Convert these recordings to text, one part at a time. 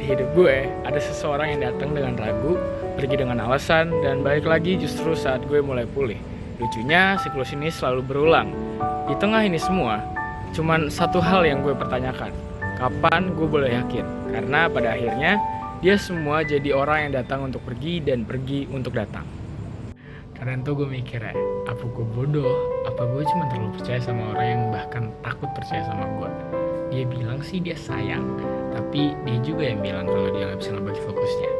Di hidup gue, ada seseorang yang datang dengan ragu, pergi dengan alasan, dan balik lagi justru saat gue mulai pulih. Lucunya, siklus ini selalu berulang. Di tengah ini semua, cuman satu hal yang gue pertanyakan. Kapan gue boleh yakin? Karena pada akhirnya, dia semua jadi orang yang datang untuk pergi dan pergi untuk datang. Kadang tuh gue mikir ya, apa gue bodoh? Apa gue cuma terlalu percaya sama orang yang bahkan takut percaya sama gue? Dia bilang sih dia sayang, tapi dia juga yang bilang kalau dia gak bisa ngebagi fokusnya.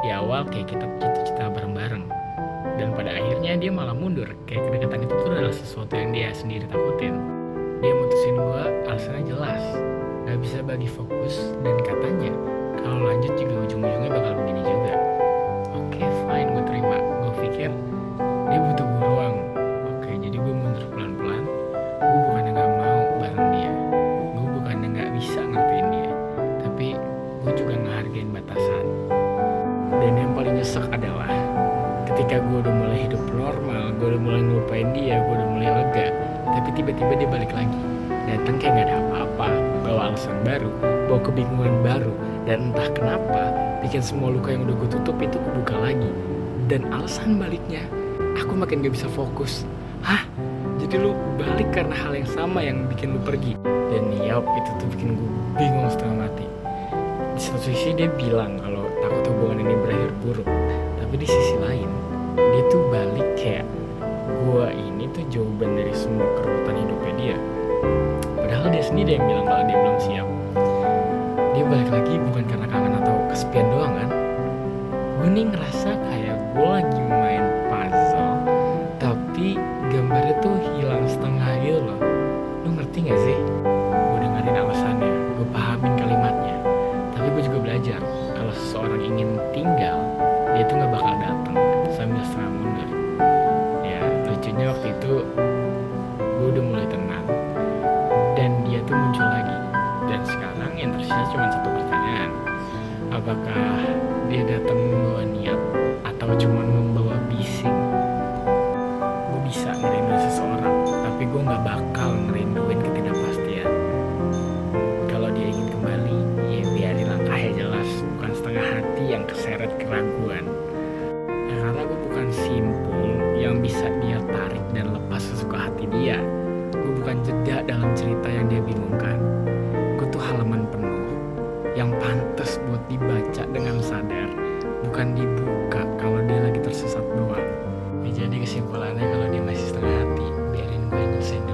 Di awal kayak kita cita-cita bareng-bareng, dan pada akhirnya dia malah mundur. Kayak kedekatan itu tuh adalah sesuatu yang dia sendiri takutin. Dia mutusin gue, alasannya jelas, gak bisa bagi fokus, dan katanya kalau lanjut juga ujung-ujungnya bakal begini juga. Oke, fine, gue terima. Gue pikir dia butuh gue doang. Oke, jadi gue mundur pelan-pelan. Gue bukannya gak mau bareng dia, gue bukannya gak bisa ngertiin dia, tapi gue juga ngehargain batasan. Dan yang paling nyesek adalah ketika gue udah mulai hidup normal, gue udah mulai ngelupain dia, gue udah mulai lega, tapi tiba-tiba dia balik lagi, datang kayak gak ada apa-apa, bawa alasan baru, bawa kebingungan baru, dan entah kenapa bikin semua luka yang udah gue tutup itu kebuka lagi. Dan alasan baliknya, aku makin gak bisa fokus. Hah? Jadi lu balik karena hal yang sama yang bikin lu pergi? Dan yap, itu tuh bikin gue bingung setengah mati. Di satu sisi dia bilang kalau takut hubungan ini berakhir buruk, tapi di sisi lain dia tuh balik kayak gue ini tuh jawaban dari semua keruwetan hidupnya dia. Padahal dia sendiri yang bilang kalau dia belum siap. Dia balik lagi bukan karena kangen atau kesepian doang kan. Gue nih ngerasa kayak gue lagi main puzzle, tapi gambarnya tuh hilang setengah gitu loh. Lu ngerti gak sih? Gue dengerin alasannya, gue pahamin kalimatnya, tapi gue juga belajar kalau seseorang ingin tinggal, dia tuh gak bakal datang sambil setengah mundur. Ya lucunya waktu itu gue udah mulai tenang, dan dia tuh muncul lagi. Dan sekarang yang tersisa cuma satu pertanyaan, apakah dia datang membawa niat atau cuma membawa bising? Gue bisa ngerinduin seseorang, tapi gue gak bakal ngerinduin ketidakpastian. Kalau dia ingin kembali, ya biarin langkahnya jelas, bukan setengah hati yang keseret keraguan. Ya karena gue bukan simpul yang bisa dia tarik dan lepas sesuka hati dia. Gue bukan jeda dalam cerita yang dia bingungkan. Gue tuh halaman penuh yang pantas buat dibaca dengan sadar, bukan dibuka kalau dia lagi tersesat doang. Ya, jadi kesimpulannya kalau dia masih setengah hati, biarin gue nyusahin